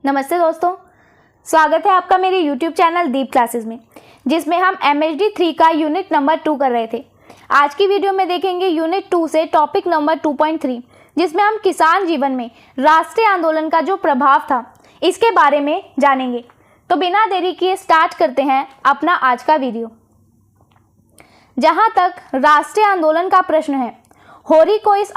नमस्ते दोस्तों, स्वागत है आपका मेरे YouTube चैनल दीप क्लासेस में, जिसमें हम MHD 3 का यूनिट नंबर 2 कर रहे थे। आज की वीडियो में देखेंगे यूनिट 2 से टॉपिक नंबर 2.3, जिसमें हम किसान जीवन में राष्ट्रीय आंदोलन का जो प्रभाव था इसके बारे में जानेंगे। तो बिना देरी किए स्टार्ट करते हैं अपना आज का वीडियो। जहाँ तक राष्ट्रीय आंदोलन का प्रश्न है, होरी को इस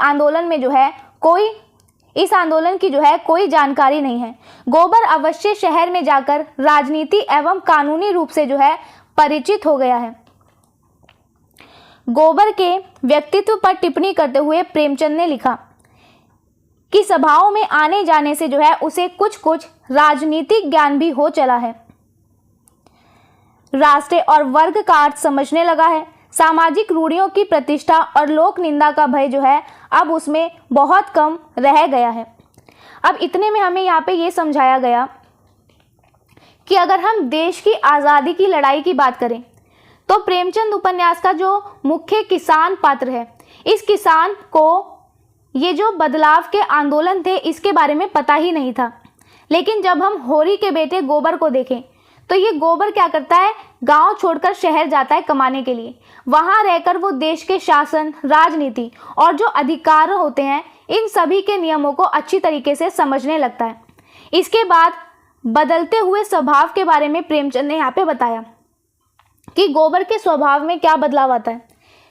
आंदोलन की कोई जानकारी नहीं है। गोबर अवश्य शहर में जाकर राजनीति एवं कानूनी रूप से परिचित हो गया है। गोबर के व्यक्तित्व पर टिप्पणी करते हुए प्रेमचंद ने लिखा कि सभाओं में आने जाने से उसे कुछ कुछ राजनीतिक ज्ञान भी हो चला है। राष्ट्र और वर्ग का अर्थ समझने लगा है। सामाजिक रूढ़ियों की प्रतिष्ठा और लोक निंदा का भय अब उसमें बहुत कम रह गया है। अब इतने में हमें यहाँ पे ये समझाया गया कि अगर हम देश की आज़ादी की लड़ाई की बात करें तो प्रेमचंद उपन्यास का जो मुख्य किसान पात्र है, इस किसान को ये जो बदलाव के आंदोलन थे इसके बारे में पता ही नहीं था। लेकिन जब हम होरी के बेटे गोबर को देखें तो ये गोबर क्या करता है, गांव छोड़कर शहर जाता है कमाने के लिए। वहां रहकर वो देश के शासन, राजनीति और जो अधिकार होते हैं इन सभी के नियमों को अच्छी तरीके से समझने लगता है। इसके बाद बदलते हुए स्वभाव के बारे में प्रेमचंद ने यहाँ पे बताया कि गोबर के स्वभाव में क्या बदलाव आता है।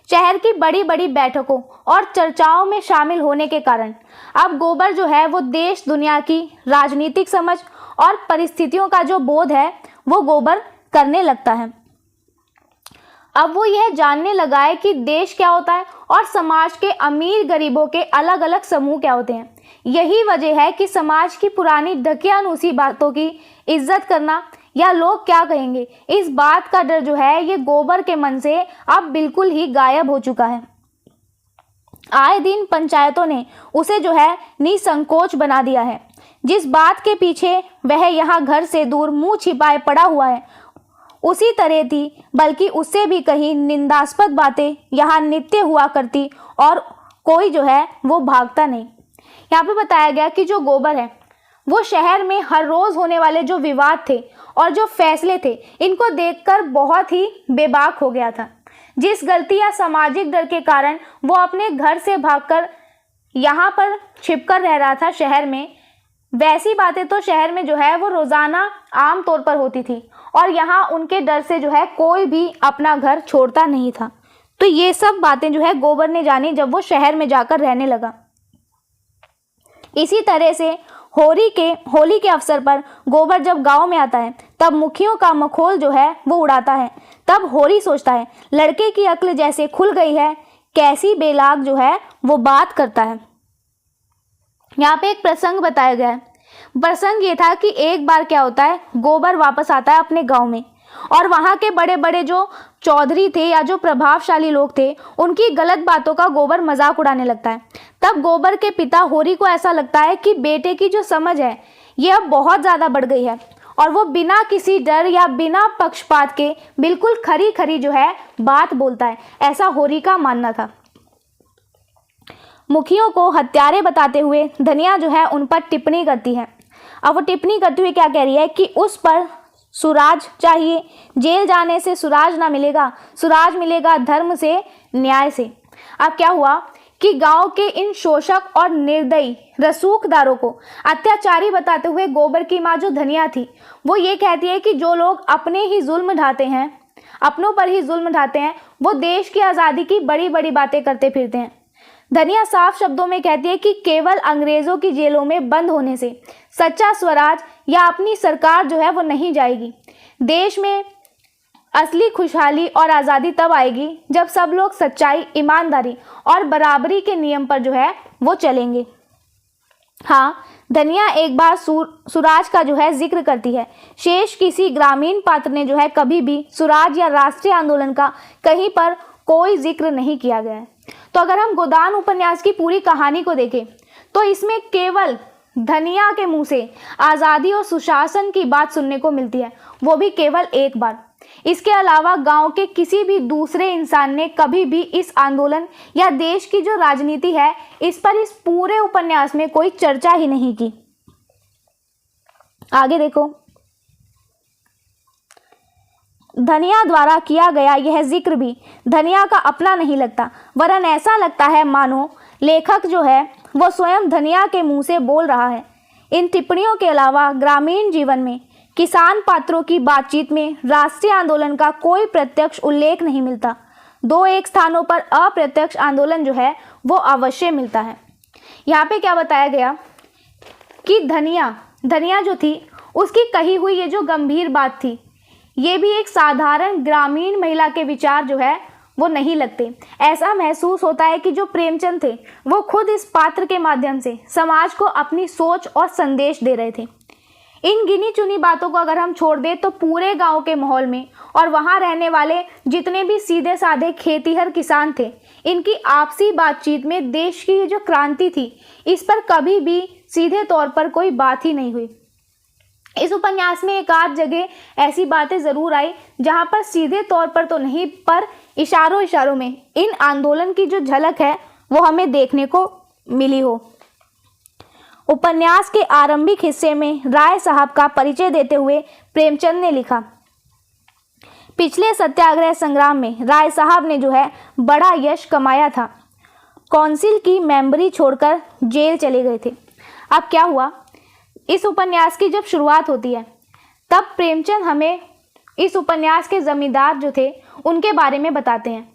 शहर की बड़ी बड़ी बैठकों और चर्चाओं में शामिल होने के कारण अब गोबर वो देश दुनिया की राजनीतिक समझ और परिस्थितियों का जो बोध है वो गोबर करने लगता है। अब वो यह जानने लगा है कि देश क्या होता है और समाज के अमीर गरीबों के अलग अलग समूह क्या होते हैं। यही वजह है कि समाज की पुरानी ढकियानुसी बातों की इज्जत करना या लोग क्या कहेंगे, इस बात का डर ये गोबर के मन से अब बिल्कुल ही गायब हो चुका है। आए दिन पंचायतों ने उसे निसंकोच बना दिया है। जिस बात के पीछे वह यहाँ घर से दूर मुंह छिपाए पड़ा हुआ है उसी तरह थी, बल्कि उससे भी कहीं निंदास्पद बातें यहाँ नित्य हुआ करती और कोई वो भागता नहीं। यहाँ पे बताया गया कि जो गोबर है वो शहर में हर रोज होने वाले जो विवाद थे और जो फैसले थे इनको देखकर बहुत ही बेबाक हो गया था। जिस गलती या सामाजिक डर के कारण वो अपने घर से भागकर यहाँ पर छिपकर रह रहा था शहर में, वैसी बातें तो शहर में वो रोजाना आम तौर पर होती थी और यहाँ उनके डर से कोई भी अपना घर छोड़ता नहीं था। तो ये सब बातें गोबर ने जानी जब वो शहर में जाकर रहने लगा। इसी तरह से होली के अवसर पर गोबर जब गांव में आता है तब मुखियों का मखौल वो उड़ाता है। तब होली सोचता है लड़के की अक्ल जैसे खुल गई है, कैसी बेलाग वो बात करता है। यहाँ पे एक प्रसंग बताया गया है। प्रसंग ये था कि एक बार क्या होता है, गोबर वापस आता है अपने गांव में और वहां के बड़े बड़े जो चौधरी थे या जो प्रभावशाली लोग थे उनकी गलत बातों का गोबर मजाक उड़ाने लगता है। तब गोबर के पिता होरी को ऐसा लगता है कि बेटे की जो समझ है ये अब बहुत ज़्यादा बढ़ गई है और वो बिना किसी डर या बिना पक्षपात के बिल्कुल खरी खरी बात बोलता है, ऐसा होरी का मानना था। मुखियों को हत्यारे बताते हुए धनिया उन पर टिप्पणी करती है। अब वो टिप्पणी करते हुए क्या कह रही है कि उस पर सुराज चाहिए, जेल जाने से सुराज ना मिलेगा, सुराज मिलेगा धर्म से, न्याय से। अब क्या हुआ कि गांव के इन शोषक और निर्दयी रसूखदारों को अत्याचारी बताते हुए गोबर की माँ जो धनिया थी वो ये कहती है कि जो लोग अपने ही जुल्म ढाते हैं, अपनों पर ही जुल्म ढाते हैं, वो देश की आज़ादी की बड़ी बड़ी बातें करते फिरते हैं। धनिया साफ शब्दों में कहती है कि केवल अंग्रेजों की जेलों में बंद होने से सच्चा स्वराज या अपनी सरकार वो नहीं जाएगी। देश में असली खुशहाली और आज़ादी तब आएगी जब सब लोग सच्चाई, ईमानदारी और बराबरी के नियम पर वो चलेंगे। हाँ, धनिया एक बार सुराज का जिक्र करती है। शेष किसी ग्रामीण पात्र ने कभी भी सुराज या राष्ट्रीय आंदोलन का कहीं पर कोई जिक्र नहीं किया गया है। तो अगर हम गोदान उपन्यास की पूरी कहानी को देखें तो इसमें केवल धनिया के मुंह से आज़ादी और सुशासन की बात सुनने को मिलती है, वो भी केवल एक बार। इसके अलावा गांव के किसी भी दूसरे इंसान ने कभी भी इस आंदोलन या देश की जो राजनीति है इस पर इस पूरे उपन्यास में कोई चर्चा ही नहीं की। आगे देखो, धनिया द्वारा किया गया यह जिक्र भी धनिया का अपना नहीं लगता, वरन ऐसा लगता है मानो लेखक जो है वो स्वयं धनिया के मुंह से बोल रहा है। इन टिप्पणियों के अलावा ग्रामीण जीवन में किसान पात्रों की बातचीत में राष्ट्रीय आंदोलन का कोई प्रत्यक्ष उल्लेख नहीं मिलता। दो एक स्थानों पर अप्रत्यक्ष आंदोलन जो है वो अवश्य मिलता है। यहाँ पे क्या बताया गया कि धनिया जो थी उसकी कही हुई ये जो गंभीर बात थी, ये भी एक साधारण ग्रामीण महिला के विचार जो है वो नहीं लगते। ऐसा महसूस होता है कि जो प्रेमचंद थे वो खुद इस पात्र के माध्यम से समाज को अपनी सोच और संदेश दे रहे थे। इन गिनी चुनी बातों को अगर हम छोड़ दें तो पूरे गांव के माहौल में और वहां रहने वाले जितने भी सीधे साधे खेतीहर किसान थे, इनकी आपसी बातचीत में देश की ये जो क्रांति थी इस पर कभी भी सीधे तौर पर कोई बात ही नहीं हुई। इस उपन्यास में एक आध जगह ऐसी बातें जरूर आई जहां पर सीधे तौर पर तो नहीं, पर इशारों में इन आंदोलन की जो झलक है वो हमें देखने को मिली हो। उपन्यास के आरंभिक हिस्से में राय साहब का परिचय देते हुए प्रेमचंद ने लिखा, पिछले सत्याग्रह संग्राम में राय साहब ने जो है बड़ा यश कमाया था। काउंसिल की मेंबरी छोड़कर जेल चले गए थे। अब क्या हुआ, इस उपन्यास की जब शुरुआत होती है तब प्रेमचंद हमें इस उपन्यास के जमींदार जो थे उनके बारे में बताते हैं।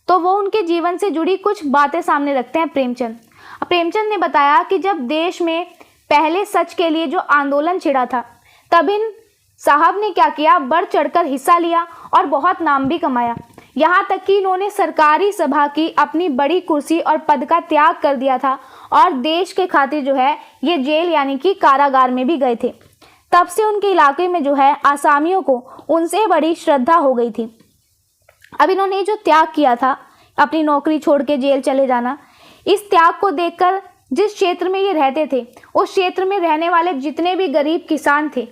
तो वो उनके जीवन से जुड़ी कुछ बातें सामने रखते हैं प्रेमचंद ने बताया कि जब देश में पहले सच के लिए जो आंदोलन छिड़ा था तब इन साहब ने क्या किया, बढ़ चढ़कर हिस्सा लिया और बहुत नाम भी कमाया। यहाँ तक कि इन्होंने सरकारी सभा की अपनी बड़ी कुर्सी और पद का त्याग कर दिया था और देश के खातिर जो है ये जेल यानी कि कारागार में भी गए थे। तब से उनके इलाके में जो है आसामियों को उनसे बड़ी श्रद्धा हो गई थी। अब इन्होंने जो त्याग किया था, अपनी नौकरी छोड़ के जेल चले जाना, इस त्याग को देखकर जिस क्षेत्र में ये रहते थे उस क्षेत्र में रहने वाले जितने भी गरीब किसान थे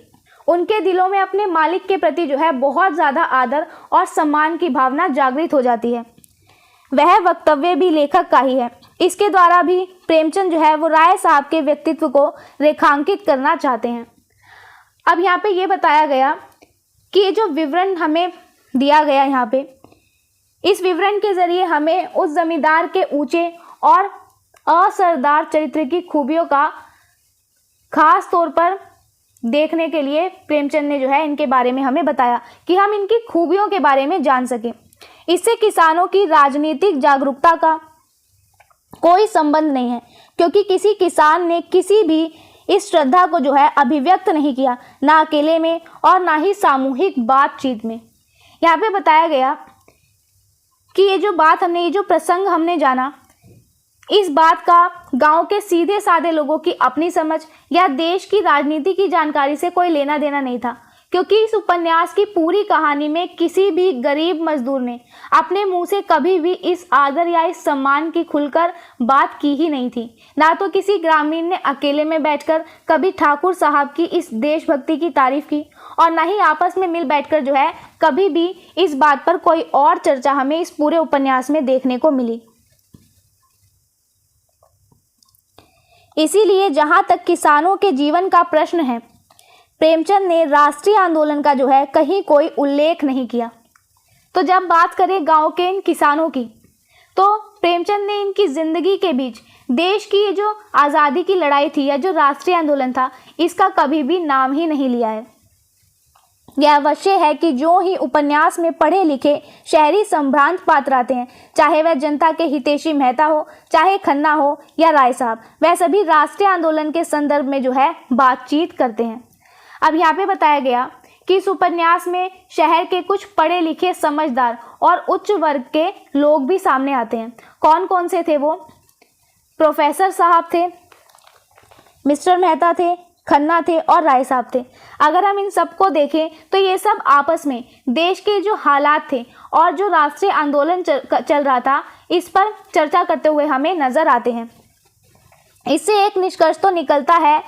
उनके दिलों में अपने मालिक के प्रति जो है बहुत ज़्यादा आदर और सम्मान की भावना जागृत हो जाती है। वह वक्तव्य भी लेखक का ही है। इसके द्वारा भी प्रेमचंद जो है वो राय साहब के व्यक्तित्व को रेखांकित करना चाहते हैं। अब यहाँ पे ये बताया गया कि ये जो विवरण हमें दिया गया यहाँ पे, इस विवरण के जरिए हमें उस जमींदार के ऊंचे और असरदार चरित्र की खूबियों का खास तौर पर देखने के लिए प्रेमचंद ने जो है इनके बारे में हमें बताया कि हम इनकी खूबियों के बारे में जान सकें। इससे किसानों की राजनीतिक जागरूकता का कोई संबंध नहीं है, क्योंकि किसी किसान ने किसी भी इस श्रद्धा को जो है अभिव्यक्त नहीं किया, ना अकेले में और ना ही सामूहिक बातचीत में। यहाँ पे बताया गया कि ये जो प्रसंग हमने जाना, इस बात का गांव के सीधे साधे लोगों की अपनी समझ या देश की राजनीति की जानकारी से कोई लेना देना नहीं था, क्योंकि इस उपन्यास की पूरी कहानी में किसी भी गरीब मजदूर ने अपने मुंह से कभी भी इस आदर या इस सम्मान की खुलकर बात की ही नहीं थी। ना तो किसी ग्रामीण ने अकेले में बैठकर कभी ठाकुर साहब की इस देशभक्ति की तारीफ की और ना ही आपस में मिल बैठकर जो है कभी भी इस बात पर कोई और चर्चा हमें इस पूरे उपन्यास में देखने को मिली। इसीलिए जहां तक किसानों के जीवन का प्रश्न है, प्रेमचंद ने राष्ट्रीय आंदोलन का जो है कहीं कोई उल्लेख नहीं किया। तो जब बात करें गांव के इन किसानों की, तो प्रेमचंद ने इनकी जिंदगी के बीच देश की ये जो आज़ादी की लड़ाई थी या जो राष्ट्रीय आंदोलन था, इसका कभी भी नाम ही नहीं लिया है। यह अवश्य है कि जो ही उपन्यास में पढ़े लिखे शहरी संभ्रांत पात्र आते हैं, चाहे वह जनता के हितैषी मेहता हो, चाहे खन्ना हो या राय साहब, वह सभी राष्ट्रीय आंदोलन के संदर्भ में जो है बातचीत करते हैं। अब यहाँ पे बताया गया कि इस उपन्यास में शहर के कुछ पढ़े लिखे समझदार और उच्च वर्ग के लोग भी सामने आते हैं। कौन कौन से थे वो? प्रोफेसर साहब थे, मिस्टर मेहता थे, खन्ना थे और राय साहब थे। अगर हम इन सबको देखें तो ये सब आपस में देश के जो हालात थे और जो राष्ट्रीय आंदोलन चल रहा था, इस पर चर्चा करते हुए हमें नजर आते हैं। इससे एक निष्कर्ष तो निकलता है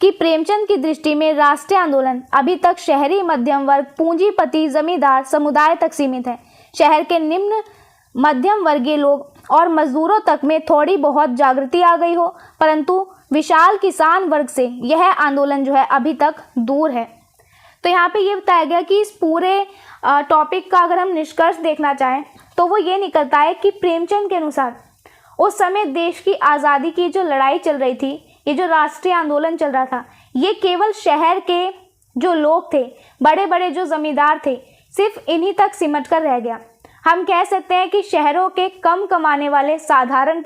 कि प्रेमचंद की दृष्टि में राष्ट्रीय आंदोलन अभी तक शहरी मध्यम वर्ग, पूंजीपति, जमींदार समुदाय तक सीमित है। शहर के निम्न मध्यम वर्गीय लोग और मजदूरों तक में थोड़ी बहुत जागृति आ गई हो, परंतु विशाल किसान वर्ग से यह आंदोलन जो है अभी तक दूर है। तो यहाँ पे ये बताया गया कि इस पूरे टॉपिक का अगर हम निष्कर्ष देखना चाहें तो वो ये निकलता है कि प्रेमचंद के अनुसार उस समय देश की आज़ादी की जो लड़ाई चल रही थी, ये जो राष्ट्रीय आंदोलन चल रहा था, ये केवल शहर के जो लोग थे, बड़े बड़े जो जमींदार थे, सिर्फ इन्हीं तक सिमट कर रह गया। हम कह सकते हैं कि शहरों के कम कमाने वाले साधारण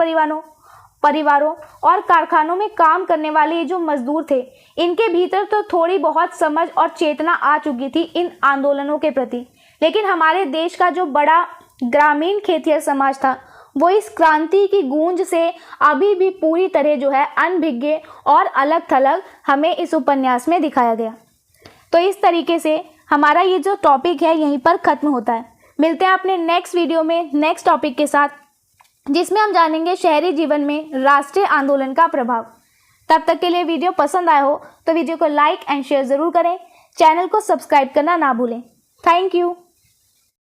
परिवारों और कारखानों में काम करने वाले ये जो मजदूर थे, इनके भीतर तो थोड़ी बहुत समझ और चेतना आ चुकी थी इन आंदोलनों के प्रति, लेकिन हमारे देश का जो बड़ा ग्रामीण खेतिहर समाज था, वो इस क्रांति की गूंज से अभी भी पूरी तरह जो है अनभिज्ञ और अलग थलग हमें इस उपन्यास में दिखाया गया। तो इस तरीके से हमारा ये जो टॉपिक है यहीं पर ख़त्म होता है। मिलते हैं अपने नेक्स्ट वीडियो में नेक्स्ट टॉपिक के साथ, जिसमें हम जानेंगे शहरी जीवन में राष्ट्रीय आंदोलन का प्रभाव। तब तक के लिए वीडियो पसंद आया हो तो वीडियो को लाइक एंड शेयर ज़रूर करें। चैनल को सब्सक्राइब करना ना भूलें। Thank you.